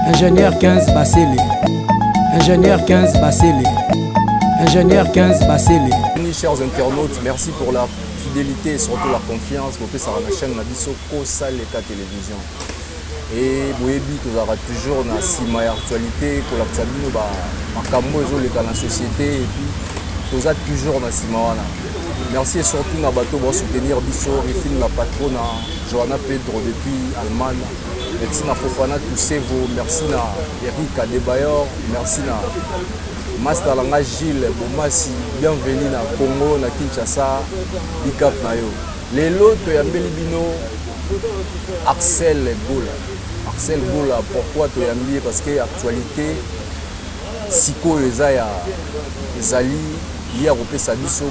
Ingénieur 15 Basseli. Ingénieur 15 Basseli. Ingénieur 15 Basseli. Chers internautes, merci pour la fidélité et surtout la confiance que ça la chaîne Nabiso Kosa Leka Télévision. Et Boyebi, tu auras toujours dans la actualité, pour la Tsabino, Makambo et la société, et puis tu auras toujours dans la. Merci et surtout à Bato pour soutenir Bisso, Rifine la patronne, Johanna Pedro depuis Allemagne. Merci à Fofana Toussevo, merci à Eric Adebayor, merci à Master Langa Gilles Bomasi, bienvenue na Congo, na Kinshasa, Bicap Nayo. Les lots de Yambeli Bino, Axel Gola. Axel Gola, pourquoi tu Yambi? Parce que l'actualité, Siko Ezaya, Ezali, il y a repé sa biso,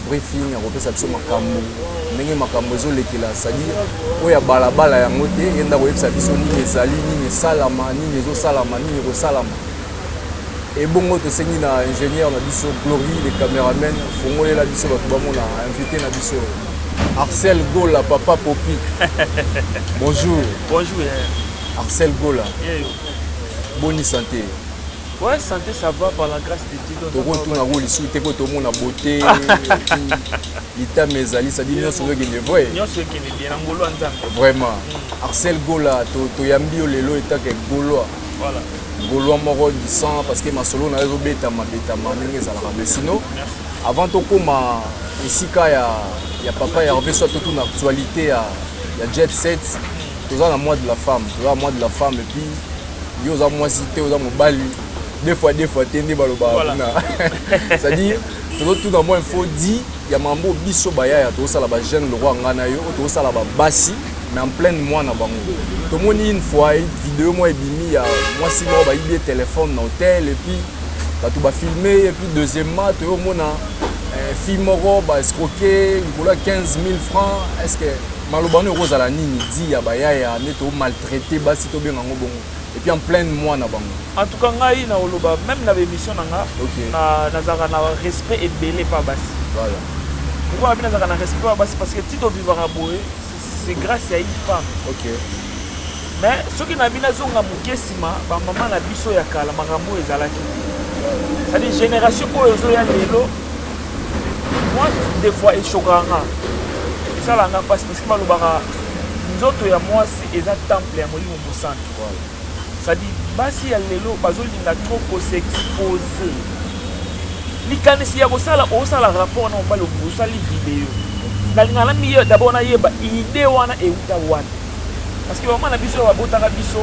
briefing, il y a repé sa biso Makambo. Nenge Makambo Zolekela, c'est-à-dire, il y a balabala yango te, il y a repé sa biso ni Ezali, ni Salama, ni Nezo Salama, ni Nero Salama. Et bon, tu sais, il y a un ingénieur, Glory, les caméramens, Fongolé la biso, on a invité la biso. Axel Gola, papa Popi. Bonjour. Bonjour. Axel Gola. Bonne santé. Ouais, santé, ça va par la grâce de Dieu. Tu retournes à Rôle ici, tu es tout le monde à beauté. L'État mesali, ça dit non, c'est qui est vrai. Non, c'est qui est bien, Angolo en vraiment. Axel Gola, tu yambi le lo état que Gaulois. Voilà. Gaulois moro du sang parce que ma solo na zo beta ma ninge za la mais sinon avant to koma ici ka ya papa ya revêt soit toute une actualité ya jet set tous en mois de la femme tous en mois de la femme et puis yo za moi cité aux mobali deux fois tende baloba na c'est à dire tout dans moi info dit ya mambo biso baya ya to sala ba jeune le roi ngana yo to sala ba basi mais en plein mois na bango tout le monde une fois vidéo moi ebimi ya moi si moi ba yé téléphone dans hôtel et puis ba tout ba filmer et puis deuxièmement tu au mona film moro ba escroquer il a 15 000 francs est-ce que malobano rose à la nini dit ya ba ya neto maltraité ba si to bien ngo bongo et puis en plein mois na bango en tout cas ngai na oloba même na émission na na zaka na respect et belé pas basi voilà pourquoi na zaka na respect pas basi parce que tito vivre à boé c'est grâce à une femme. Ok. Mais ce qui n'a pas zonga mukesima, ba maman na biso ya kala makambo ezalaki. C'est-à-dire génération ko ezo ya lelo. Moi des fois echokanga. Ça là nga parce que malobara nzoto ya moi c'est eza temple ya molimo mosantu. Voilà. C'est-à-dire basi ya lelo bazolinga trop ko s'exposer. Likanisi ya kosala osala rapport na mbalo osali vidéo. Nalingana mieux d'abord na yeba idée wana euta wana parce que maman na biso ba botaka biso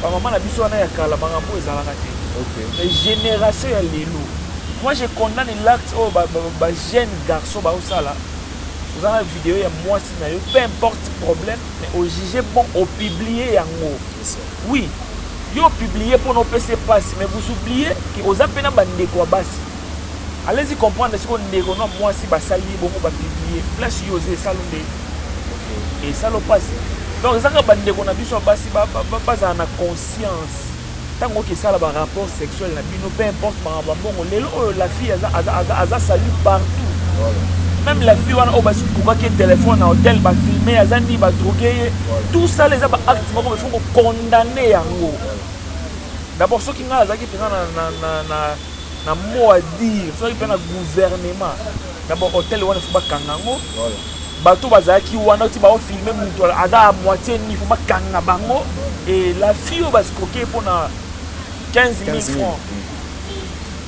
ba maman na biso wana ya kala bangambo ezalaka te. OK. Les générations ya lelo. Moi je condamne l'acte au ba jeune garçon ba osala. Vous avez une vidéo ya moi si na yo peu importe problème mais au juger bon au publier yango. Oui. Yo publier pour nos PC passe mais vous oubliez que aux appena bande quoi basi. Allez-y comprendre ce qu'on est moi si basali beaucoup va publier place yosé salonde et ça le passe donc ça que bande qu'on a vu sur basi pas en conscience tant que ça là rapport sexuel na bino peu importe bon la fille a salut partout même la fille on va pour que téléphone à hôtel va filmer azani va droguer tout ça les actes il faut condamner yango d'abord ceux qui n'a azaki na mot à dire soit il prend le gouvernement d'abord hôtel wana faut pas kangango voilà bato bazaki wana ti ba filmer mutu ada à moitié ni faut pas kanga bango et la fille va se coquer pour na 15 000 francs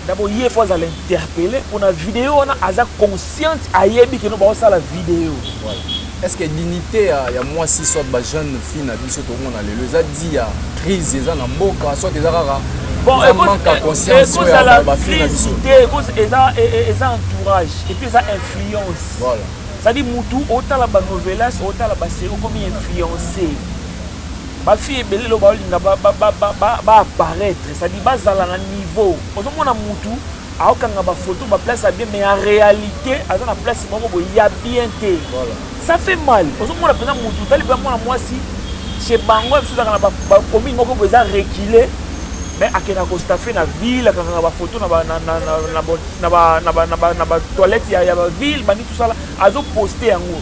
d'abord il faut l'interpeller pour la vidéo on a aza consciente ayebi que nous ba ça la vidéo voilà est-ce que dignité ya moi si soit ba jeune fille na biso to mona le za dit ya crise eza na mboka soit eza rara bon manque à conscience à la félicité et entourage et puis ça influence voilà ça dit mutu autant la novelas autant la série comme influencé ba fille belé lo ba linga ba apparaître ça dit bazala na niveau ozomona mutu aokanga ba photo ba place bien mais en réalité aza na place moko bo ya bien té voilà ça fait mal ozomona pena mutu tali ba moi si chez bango biso ezaka na bacommune moko boye eza reculé mais akenda kostafe na ville akangaka bafoto na batoilette ya baville bandi tosala azoposte yango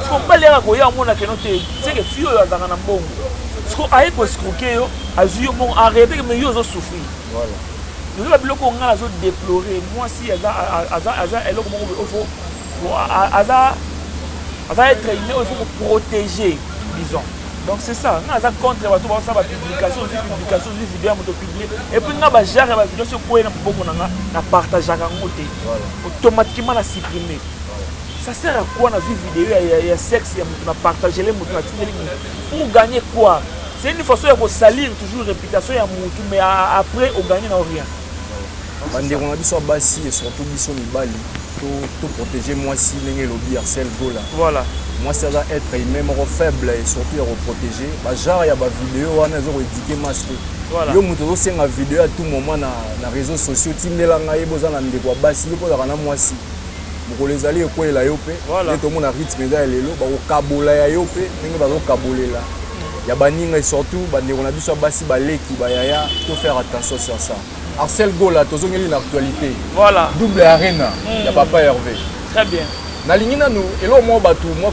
siko mbaleyaka koya omona keno te seke fi oyo azalaka na mbongo siko aye koescroke yo azwi yo mbongo arrete me yo ozosouffrir lozola biloko onga azodeplore mwasi aza eloko moko aza être aimé il faut protéger disons. Donc c'est ça, on a contre la publication, vidéo à publier. Et puis on a genre la vidéo sur quoi on a partagé automatiquement la supprimer. Ça sert à quoi on a vu vidéo il y a sexe, on a partagé les mots, pour gagner quoi? C'est une façon de salir toujours réputation mais après on gagne rien. On a dit sur Bassi et surtout sur Mibali pour protéger moi si les lobby harcèle gola. Voilà. Moi ça va être même faible et surtout protéger. Bah genre il y a des vidéos on a éduqué masque. Voilà. Yo muto c'est une vidéo à tout moment na réseaux sociaux tindela ngai bozana ndeko Bassi yo kozaka na moi si. Moko les aller ko la yo pe. Voilà. Tout le monde a rythme da lelo ba ko kabola ya yo pe ndenge ba ko kabolela. Ya baninga et surtout ba ndeko na biso Bassi ba leki ba yaya faut faire attention sur ça. Arcel Gola, tu as une actualité. Voilà. Double arena. Il n'y a Papa Hervé. Très bien. Na lingina nous et là moi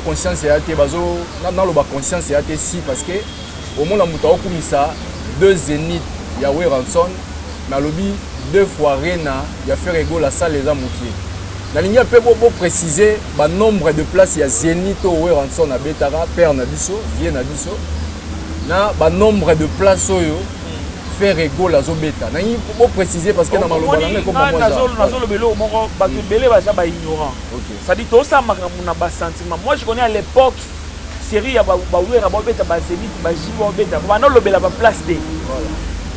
conscience et até bazo dans le conscience et até si parce que au monde amuta okumisa deux zénith ya Ranson na lobby deux fois arena ya faire Gola ça les amoutier. Na lingina peut préciser ba nombre de places ya zénith au Ranson na Betara père na biso vie na biso na ba nombre de places oyo faire égaux la zobeta. Nani pour préciser parce que dans le balanga comme moi nazolo belo moko ba belé ba za ba ignorant. OK. Ça dit tout ça na ba sentiment. Moi je connais à l'époque série ya ba wera ba beta ba zénith ba jibo beta. Ba no lobela ba place de. Voilà.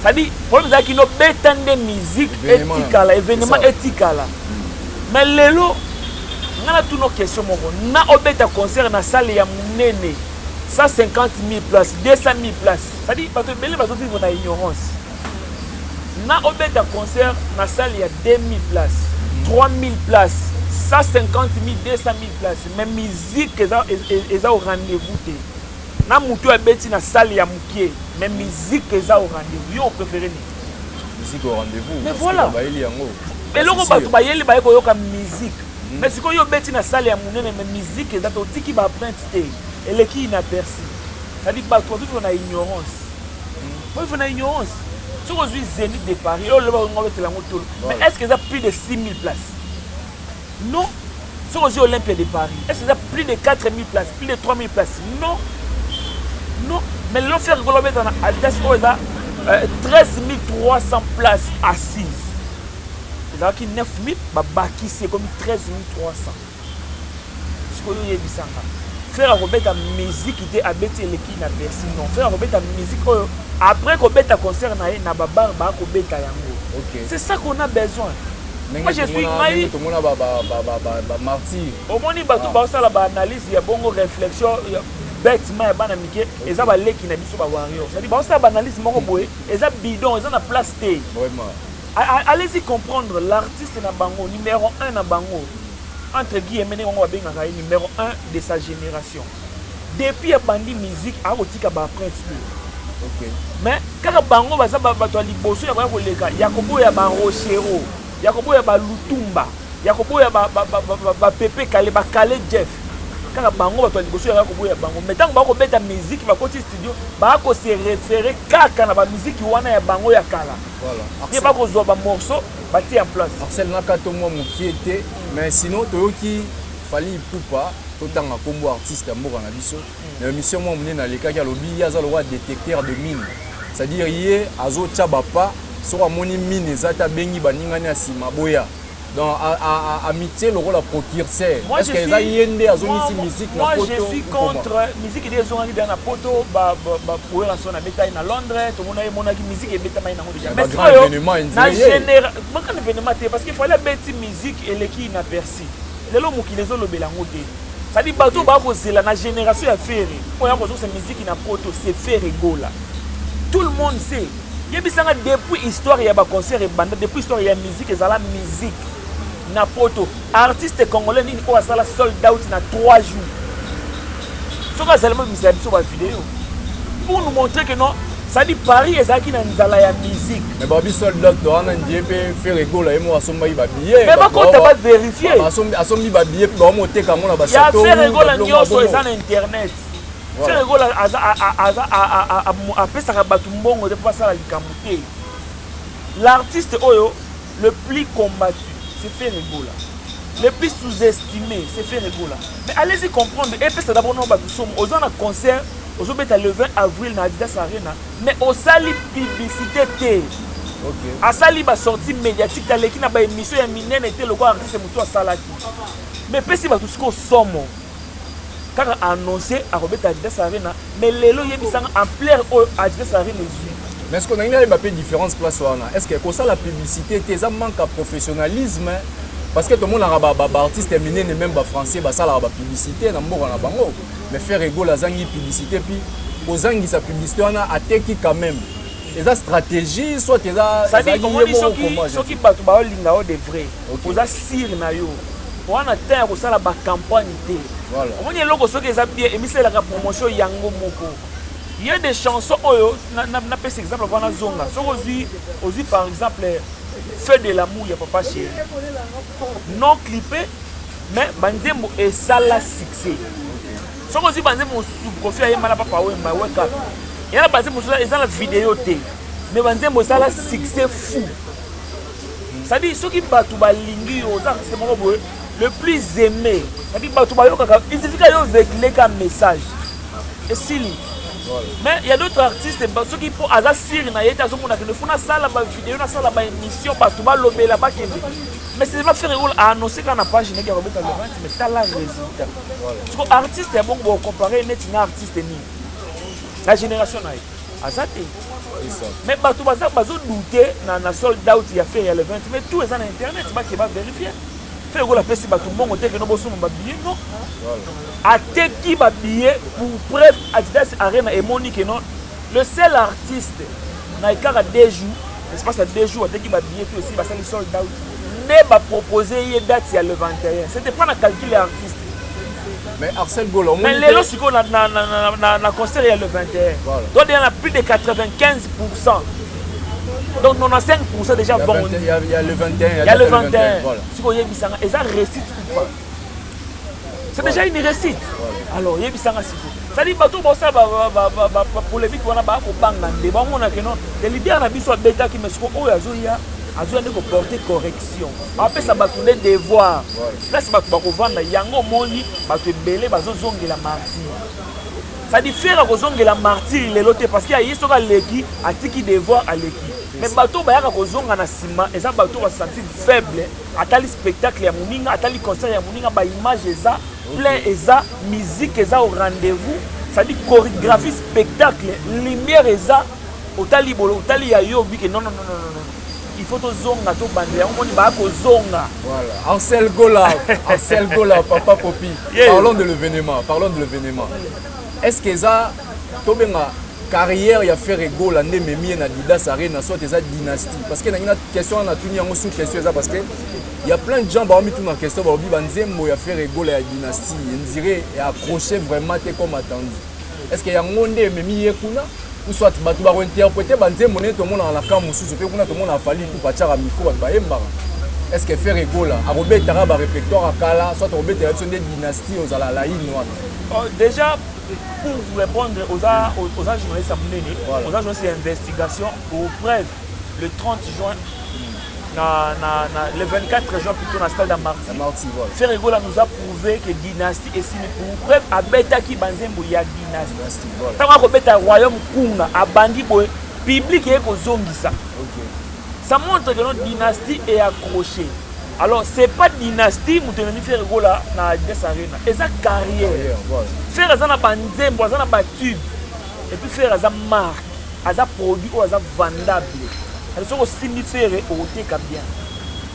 Ça dit problème ça qui no beta de musique éthique événement éthique là. Mais lelo ngana tout nos questions moko. Na obeta concert na salle ya munene. 150 000 places, 200 000 places. Ça dit, parce que les gens vivent dans l'ignorance. Na obet un concert, na salle il y a 2000 places, 3000 places, 150 000, 200 000 places. Mais musique, ils ont au rendez-vous. Na moutou abeti na salle il y a moukier. Mais musique, ils ont au rendez-vous. Yo préféré ni. Musique au rendez-vous. Mais voilà. Mais là, on va y aller, musique. Mais si on beti na salle il y a mounene, mais musique, ils ont dit qu'ils vont apprendre. Et les qui inaperçu. Ça dit pas toi, on a ignorance. Moi, on a ignorance. Si on dit Zénith de Paris, mais est-ce qu'ils ont plus de 6 000 places? Non. Si on dit Olympia de Paris, est-ce qu'ils ont plus de 4 000 places, plus de 3 000 places? Non. Non. Mais l'on fait rigoler dans la Altes, ils ont 13 300 places assises. Ils ont 9 000, c'est comme 13 300. Ce qu'on y a dit ça. Faire la musique qui était abeti les qui n'a personne non faire la musique après qu'on bête à concert na babar ba ko beta yango. OK. C'est ça qu'on a besoin. Moi je suis maï tout le monde ba martyr. Au moins ni ba tout ba ça la ba analyse ya bongo réflexion bêtement ya bana mike eza ba leki na biso ba warrior. Ça dit ba ça ba analyse moko boye eza bidon eza na place té. Vraiment. Allez-y comprendre l'artiste na bango numéro 1 na bango. Entre guillemets, on va bien numéro 1 de sa génération. Depuis bandi musique, à Otika ba prince. OK. Mais quand bango ba za ba to liboso ya ba koleka, Yakobo ya ba Rochero, Yakobo ya ba Lutumba, Yakobo ya ba Pepe Kale ba Kale Jeff. Quand bango ba to liboso ya Yakobo ya bango, mais tant ba ko beta musique ba ko studio, ba ko se référer kaka na ba musique wana ya bango ya kala. Voilà. Il pas ko zo ba morceau bâti en place. Arcel Nakato moi mokiete. Mais sinon, il fallait pas autant comme artiste à mort en abisso. Mais mission moi on est dans les cas qui a lobby, il y a le droit détecteur de mine. C'est-à-dire hier azo tchabapa sur moni mine zata bengi baningani asima boya. Donc amitié le rôle à procurseur. Est-ce que ça yende azo musique na poto? Moi je suis contre musique des gens qui dans la poto ba pour la son beta na Londres, tout le monde a musique et beta mai na déjà. Mais na général, moi quand événement parce qu'il fallait bêti musique et les qui inaperçu. Les lomo qui les ont le belango té. Ça dit bateau ba ko zela na génération ya faire. Moi ya ko zo musique na poto c'est faire rigola. Tout le monde sait. Yebisanga depuis histoire ya ba concert et banda depuis histoire ya musique et la musique. Na poto artiste congolais ni ko asala sold out na 3 jours. Soka seulement misali sur la vidéo. pour nous montrer que non, ça dit Paris et ça qui n'a la musique. Mais Babi soldat doit en dire faire rigolo et moi assomme ba billet. Mais quand tu vas vérifier. Assomme ba billet puis ba monter comme on a ba château. Il y a faire rigolo en sur internet. Faire rigolo à pesa ba tumbongo de pas ça la likamute. L'artiste oyo le plus combattu, c'est faire rigolo. Le plus sous-estimé, c'est faire rigolo. Mais allez-y comprendre, et puis c'est d'abord nous sommes aux un concert, aux autres le 20 avril dans Adidas Arena, mais au sali publicité té. OK. À sali ba sortie médiatique dans l'équipe na ba émission ya minene était le quoi artiste mutu a salaki. Mais puis si ba tout ce qu'on somme. Quand annoncé à Robert Adidas Arena, mais lelo yebisanga en plein Adidas Arena les. Mais est-ce qu'on a une différence place wana? Est-ce que comme ça la publicité ça manque à professionnalisme? Parce que tout le monde a artiste éminent et même français ça la publicité na mboka na bango. Mais faire rigolo la zangi publicité puis aux zangi sa publicité on a attaqué quand même. Et ça stratégie soit ça dit comment dit ceux qui battu ba linga o de vrai. Aux a sir na yo. On a terre ko sala ba campagne té. Voilà. On dit loko ceux qui za bien émisser la promotion yango moko. Il y a des chansons oyo na pèse exemple on a zonga. So aussi par exemple Feu de l'amour ya papa chéri. Non clippé mais banzembo et ça la succès. So aussi banzembo profil ya mala papa we ma wake up. Il y a banzembo ça la vidéo té. Mais banzembo ça la succès fou. Ça dit ceux qui battu balingi yo ça c'est mon le plus aimé. Ça dit battu ba yo kaka il suffit que yo véhiculer un message. Et si mais il y a d'autres artistes ceux qui font à sir na yeta zo mona que ne font ça la vidéo na ça la émission partout ba lobé là bas mais c'est pas faire rôle à annoncer quand na page ne qui Robert le 20 mais ça la résultat parce que artiste est bon pour comparer net na artiste ni la génération na azate mais partout bazo douter na sold out il y a fait le 20 mais tout est dans internet ba qui va vérifier faire rôle après si ba tout bon côté que no bosso ba billet non ateki ba billet pour preuve Adidas Arena et Monique non le seul artiste na ikara 2 jours espace à 2 jours ateki ba billet puis aussi ba sali sold out ne ba proposer une date il y a le 21 c'était pas na calculer artiste mais Arcel Golo mais les lorsqu'on siko na concert il y a le 21 donc il y en a plus de 95%. Donc 95% déjà bon. Il y a le 21. Il y a le 21. Si vous y bisanga, et ça récite ou pas? C'est déjà une récite. Alors y bisanga si vous. Ça dit bateau bon ça polémique on a ba ko banga débat on a que non. Les leaders na biso beta qui me siko o azoya azoya ndeko porter correction. Après ça ba tourner devoir. Là c'est ba ko vendre yango moni ba te belé bazo zongela martyr. Ça dit faire kozongela martyr les loté parce qu'il y a yesoka leki atiki devoir à leki. Mais bateau bayaka kozonga na sima et ça bateau va se sentir faible atali spectacle ya muninga atali concert ya muninga ba image eza plein eza musique eza au rendez-vous ça dit chorégraphie spectacle lumière eza otali bolo otali ya yobi que non il faut tozonga to bande on moni ba kozonga voilà Arcel Gola papa Popi parlons de l'événement est-ce que ça tobenga carrière ya faire rigolo ande memi na Adidas Arena soit eza dynastie parce que na une question on a tuni yango sous question ça parce que il y a plein de gens ba mis tout na question ba bi banzembo ya faire rigolo ya dynastie on dirait et accroché vraiment comme attendu est-ce que yango nde memi yekuna ou soit batu ba interpréter banzembo ne to mona na camp mususu pe kuna to mona fali tout pachara micro ba yemba est-ce que faire rigolo a robeta ba répertoire akala soit robeta ya sonde dynastie aux ala la ino déjà pour vous répondre aux journalistes à Mounene, aux journalistes d'investigation, aux preuves, le 30 juin, le 24 juin plutôt dans le stade d'Amarty. Ferregola nous a prouvé que dynastie est signée pour preuve à Beta qui banzembo ya dynastie. Tant qu'on Beta royaume kunga à bandi boy public et ko zongisa. Ça montre que notre dynastie est accrochée. Alors, ce n'est pas dynastie, nous devons faire Ferregola dans Adidas Arena. Et ça carrière. Faire ça dans banzembo, ça dans tube. Et puis faire ça marque, ça produit ou ça vendable. Alors, ça aussi faire au thé bien.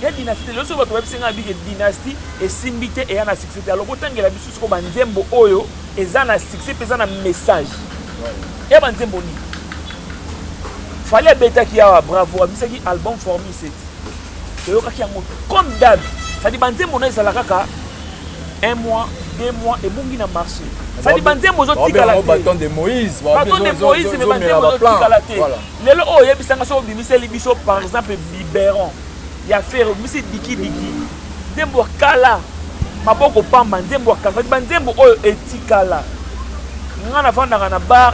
Il y a dynastie. Le seul que dynastie est simbité et un succès. Alors, autant que la bisu sur banzembo oyo et ça un succès, et ça un message. Et banzembo ni. Fallait bêta qui a bravo, c'est qui album formé c'est. Comme d'hab, ça dit banzembo na isalaka 1 mois, 2 mois et bongi na marché. Ça dit banzembo zo tika la bâton de Moïse, bâton de Moïse mais banzembo zo tika la tête. Lelo oh yebisanga so bimiseli biso par exemple biberon. Ya faire misi diki Nzembo kala maboko pamba nzembo kala banzembo oyo etikala. Ngana fanda na bar.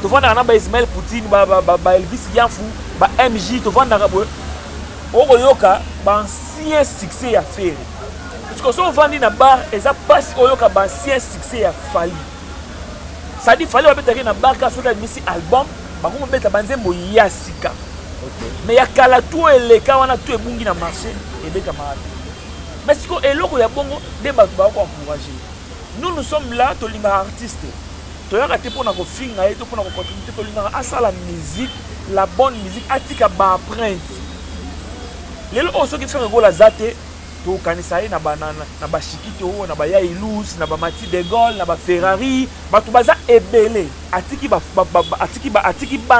Tu vois na ba Ismaël Poutine ba Elvis Yafu ba MJ tu vois na boy. Oyoka ba ancien succès ya faire. Parce que si on vend na bar eza passe oyoka ba ancien succès ya Fally. Ça dit Fally va betaki na bar ka soka misi album ba ko beta banzembo ya sika. Mais ya kala tout eleka wana tout ebungi na marché et beta malade. Mais si ko eloko ya bongo de ba ko encourager. Nous sommes là to linga artiste. Toyaka te pona ko finga et to pona ko continuer to linga asa la musique, la bonne musique atika ba apprendre. Lelo oso ki fait gola zate to kanisa na banana na ba shikito na ba ya ilus na ba mati de Gaulle na ba Ferrari ba to baza ebele atiki ba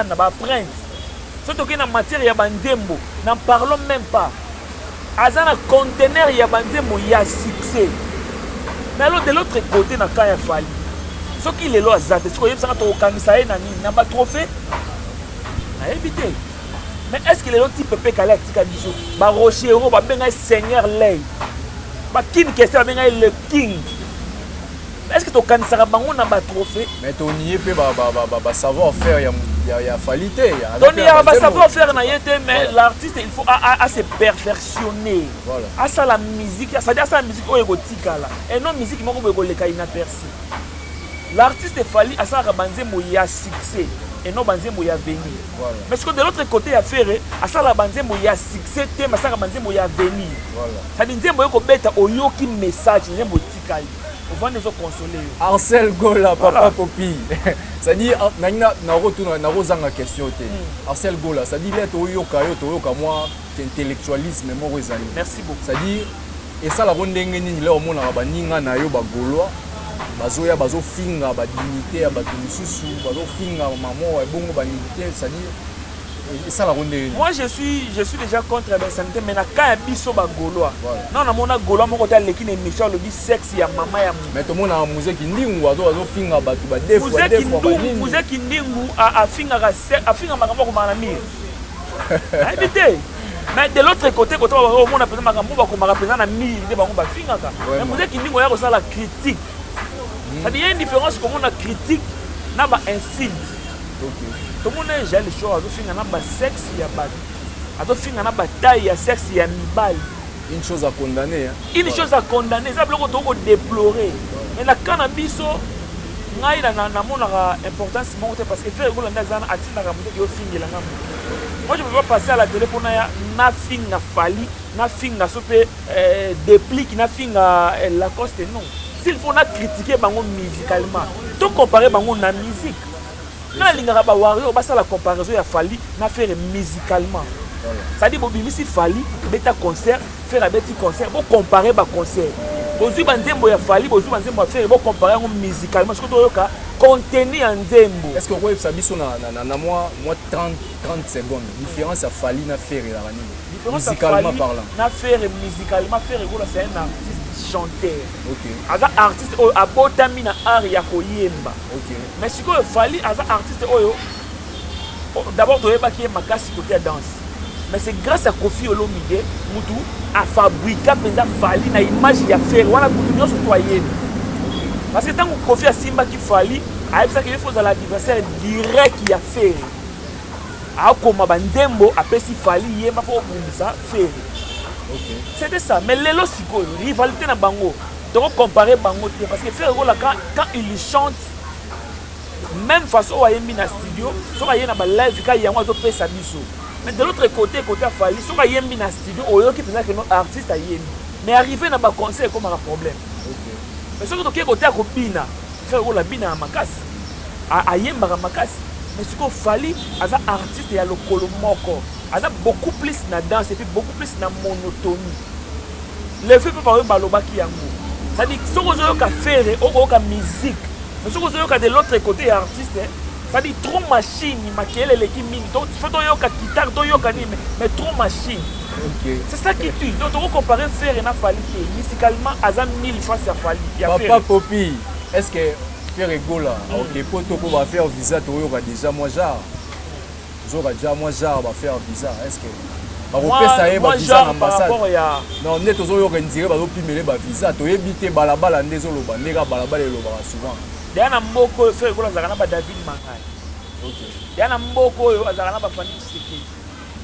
na ba prince so to na matière ya bandembo n'en parlons même pas azana conteneur ya bandembo ya succès mais alors de l'autre côté na kaya Fally so ki lelo azate siko yebisa to kanisa na nini na ba trophée na éviter. Mais est-ce que les autres types peuvent aller à Tikadiso? Bah Rochero, bah ben Seigneur Lay, bah King Kessel, bah ben le King. Est-ce que ton cancer a bango na ba trophée? Mais ton nié peut bah savoir faire ya qualité. Ton nié bah savoir faire na yete mais l'artiste il faut à se perfectionner. Voilà. À ça la musique, ça dit à ça la musique au égotika là. Et non musique moko bo leka inaperçu. L'artiste Fally à ça rabanzembo ya succès. Et non banzembo ya venir. Voilà. Mais ce que de l'autre côté ya faire à ça la banzembo ya succès te mais ça la banzembo ya venir. Voilà. Ça dit nzembo yoko beta oyoki message nzembo tikali. On va nous consoler. Arcel Gola papa Popi. Ça dit na retourne na rozanga question te. Arcel Gola ça dit lettre oyoka moi intellectualisme mo rezali. Merci beaucoup. Ça dit et ça la rondenge nini là au mona ba ninga na yo ba goloa. Bazoya bazo finga ba dignité ya bato misusu bazo finga maman et bongo ba dignité ça dit et ça la ronde. Moi je suis déjà contre la santé mais na ka biso ba goloa. Non na mona goloa moko ta lekine émission le bi sexe ya mama ya. Mais tout monde na musique ndingu bazo finga bato ba deux fois nini. Musique ndingu a finga makambo ko mana mire. Habité. Mais de l'autre côté quand on a présent makambo ba ko mara na mire de bango ba finga ka. Mais musique ndingu ya ko ça la critique. Ça dit, il y a une différence comme on a critique, on a insulte. Tout le monde a déjà les choses, on a sexe, il y a on a taille, il y a sexe, il y a mibal. Une chose à condamner. Une chose à condamner, ça veut dire qu'on déplorer. Mais la cannabis, il y a une importance parce que faire moi je ne peux pas passer à la télé pour na finga Fally, na finga sope déplique, na finga Lacoste, non. S'il faut critiquer bango musicalement, tout comparer bango na musique. Na lingara ba wario ba la comparaison ya Fally na faire musicalement. Ça dit bobi si Fally beta concert, faire un petit concert, bon comparer ba concert. Bozu banzembo ya Fally, bozu banzembo faire bon comparer musicalement parce que toyoka contenu en nzembo. Est-ce que vous avez sabi na moi 30 secondes différence à Fally na faire la nini? Musicalement parlant. Na faire musicalement faire c'est un artiste chanteur. OK. Aza artiste oyo abotami na art ya koyemba. OK. Mais si ko Fally aza artiste oyo d'abord toyeba ki makasi côté ya danse. Mais c'est grâce à Kofi Olomide mutu a fabriqué penza Fally na image ya faire wana kutu nyonso toyeba. Parce que tant que Kofi a simba ki Fally a ça qu'il faut dans l'adversaire direct ya faire. A koma bandembo apesi Fally yemba pour bundisa faire. Okay. C'était ça. Mais les siko, rivalité na bango. Donc comparer bango parce que faire quand il chante même façon à yembi na studio, so yena ba live ka yango zo pesa biso. Mais de l'autre côté à Fally, so yembi na studio oyo ki pensa que nos artistes a yembi. Mais arriver na ba concert comme un problème. OK. Mais ce que côté à Kopina, faire la bina makasi. A yemba makasi. Mais ce que Fally as un artiste ya lokolo moko. A beaucoup plus na danse et puis beaucoup plus na monotonie. Le fait peut parler baloba ki yango. Ça dit ce que ka faire au ka musique. Mais ce que de l'autre côté artiste, ça dit trop machine, makele leki mingi. Donc faut to yoka guitare, to yoka ni mais trop machine. Ok. C'est ça qui tue. Donc, on compare Fer et Fali. Mysticalement, Azan 1000 fois c'est Fali. Papa Popi, est-ce que Fer ego là, ok, pour toi va faire visa, tu auras déjà moi genre. Tu auras déjà moi genre va faire visa. Est-ce que moi genre par rapport à non, net aux autres indirer va optimer ba visa. Tu éviter balabala ndezolo ba nega balabala le ba souvent. Diana Mboko Fer ego là zakana ba David Mangai. Ok. Diana Mboko yo zakana ba Fanny Tsiki.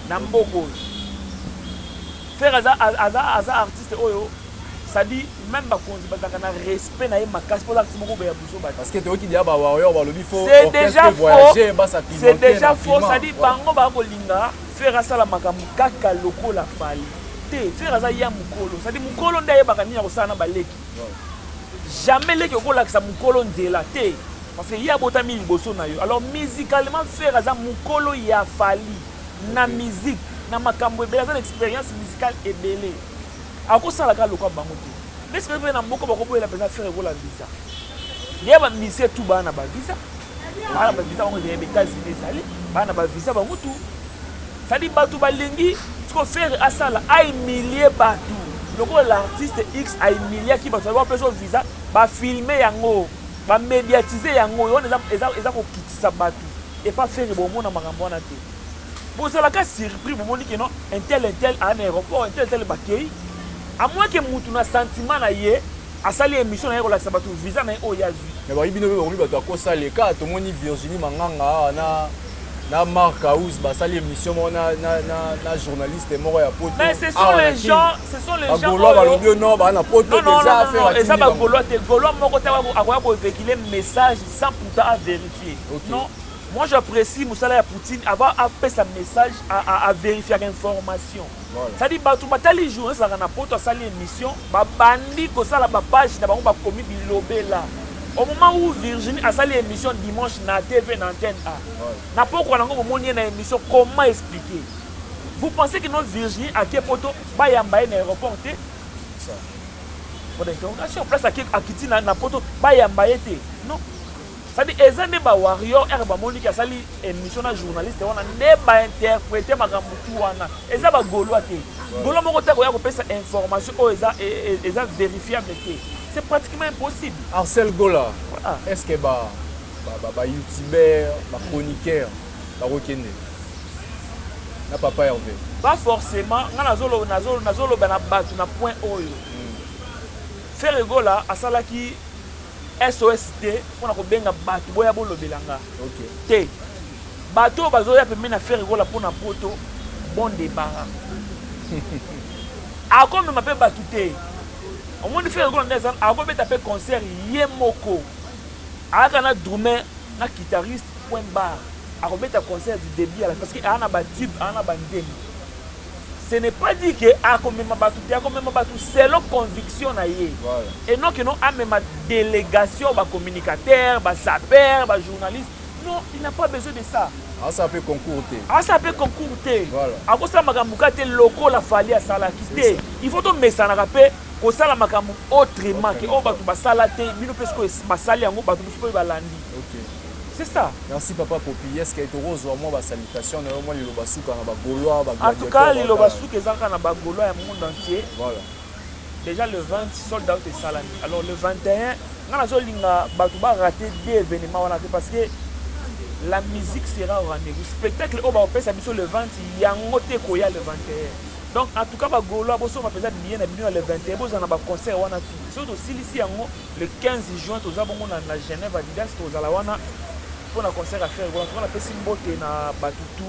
Na Mboko. Fer aza artiste oyo. Ça dit même ba konzi ba zakana respect na ye makasi pour l'artiste moko ba ya buso ba. Parce que toi qui dis ba warrior ba lobi faut c'est déjà voyager ba ça c'est déjà faux, ça dit bango ba kolinga Fer asala makambo kaka lokola Fali. Te Fer aza ya mukolo. Ça dit mukolo ndaye bakani ya kosala na baleki. Jamais leki okolakisa mukolo nzela te. Parce que ya botami liboso na yo. Alors musicalement Fer aza mukolo ya Fali na musique na makambo ebele aza expérience musicale ebele. Akosala ka lokwa bango te. Mais ce que na mboko bakoboyela pesa Fer ego la visa. Ya ba mise tout bana ba visa. Bana ba visa bango de États-Unis sali. Bana ba visa bango tout. Ça dit batu balingi, tu peux faire asala a humilier batu. Loko l'artiste X a humilié qui va savoir plus visa, ba filmer yango, ba médiatiser yango, on eza ko kitisa batu et pas faire bon mona makambo na te. Bon ça la cas surpris bon moni que non, un tel à un aéroport, un tel bakei. À moins que mutu na sentiment na ye, asali émission na ko la sabatu visa na o yazu. Mais ba ibino ba batu akosa le cas to moni Virginie Manganga na Marc House ba sali émission na journaliste moko ya poto. Mais ce sont les gens Gaulois ba lobi non ba na poto déjà faire et ça ba Gaulois te Gaulois moko ta akoya ko véhiculer message sans pourtant à vérifier. Non, moi j'apprécie Moussala ya Poutine avoir fait sa message à vérifier l'information. Voilà. Ça dit batu batali journée ça na poto sali émission ba bandi ko sala ba page na bango ba commis bilobe là. Au moment où Virginie a sali émission dimanche na TV na antenne A. Na poko na ngo moni na émission comment expliquer? Vous pensez que notre Virginie a Kepoto ba yamba na aéroport te? Ça. Pour l'interrogation place à Kiti na poto ba yamba te. Non. Ça dit ezande ba warrior ba moni ki sali émission na journaliste wana ne ba interpréter makambo tu wana. Eza ba Gaulois te. Gaulois moko ta ko ya ko pesa information o eza vérifiable te. C'est pratiquement impossible. Arcel Gola, est-ce que youtubeur, chroniqueur, Rokende na papa Hervé? Pas forcément. Nazolo bana batu na point oyo. Fer ego là asalaki SOST pour na ko benga batu boya bolo belanga. OK. Te. Bato bazoya pe mena Fer ego là pour na poto bon débarras. A comme m'appelle batu te. Au moins de faire un exemple, avant de taper concert, Yemoko, avec un drummer, un guitariste, point barre, avant de taper concert du début parce qu'il y a un tube, un bandé. Ce n'est pas dit que c'est leur conviction. Et non que non, même délégation, communicateur, sapeur, journaliste. Non, il n'a pas besoin de ça. Ah, ça peut concours. Ça peut concours. Voilà. Après ça, il loco la fallait à Salakité. Il faut que ça n'a pas kosala makambo autrement que batu basala te bino parce que basali yango batu musuko balandi. OK. C'est ça. Merci papa Popi. Est-ce que tu as moi ba salutation na moi le basuka na ba Gaulois ba gladiateur. En tout cas, le basuka ezaka na ba Gaulois ya monde entier. Voilà. Déjà le 20 sold out et salami. Alors le 21, ngana zo linga batu ba rater des événements wana parce que la musique sera au rendez-vous. Spectacle au ba pesa biso le 20 yango te koya le 21. Donc en tout cas ba Gaulois boso va peut-être bien na bino le 21 bozo na ba concert wana tout. Surtout ici yango le 15 juin toza bongo na Genève Adidas toza la wana pour un concert à faire. On a fait Simbote na Batutu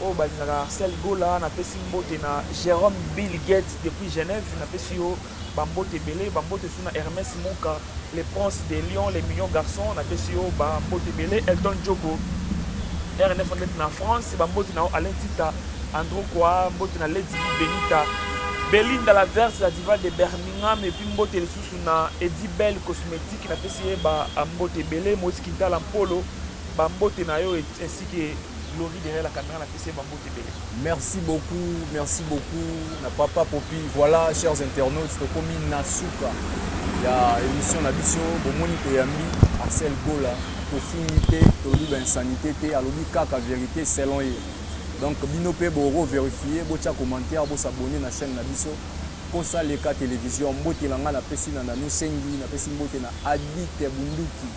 au Bazara Arcel Gola, on a fait Simbote na Jérôme Bill Gates depuis Genève, on a fait Sio Bambote Belé, Bambote Suna Hermès Monka, les Princes des Lions, les Millions Garçons, on a fait Sio Bambote Belé, Elton Djoko, RNF on est en France, Bambote na Alain Tita, Andrew Kwa, Bambote na Lady Benita, Belinda la verse la diva de Birmingham et puis Mbote les sous na Eddie Bell cosmétique, on a fait Sio Bambote Belé, Moïse Quintal en polo. Bambote Nayo ainsi que Laurie derrière la caméra la PC Bambote Belé. Merci beaucoup, na papa Popi. Voilà, chers internautes, c'est comme Nasuka. Il y a émission Nabiso, Bomoni Toyambi, Arcel Gola, Tofinité, Tolu Insanité, Alobi Kaka Vérité, selon eux. Donc bino pe boro vérifier bocha commentaire bo s'abonner na chaîne na biso Kosaleka télévision mbote langa na pesi na nous sengi na pesi mbote na Adite Bunduki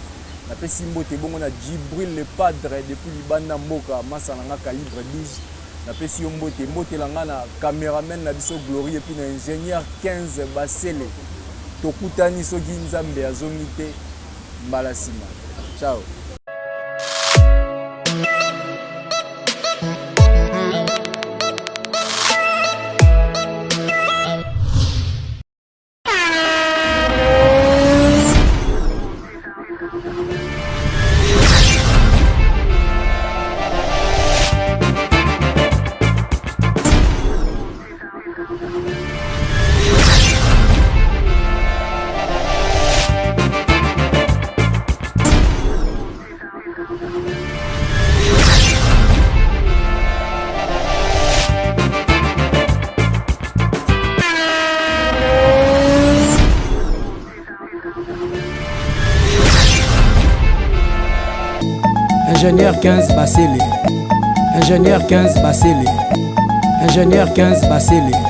na pesi mbote bongo na Djibril le padre depuis libanda mboka masalanga calibre 12 na pesi mbote langa na caméraman na biso Glory et puis na ingénieur 15 Basele tokutani soki nzambe azongi te mbala sima. Ciao. Ingénieur 15 Basile. Ingénieur 15 Basile. Ingénieur 15 Basile.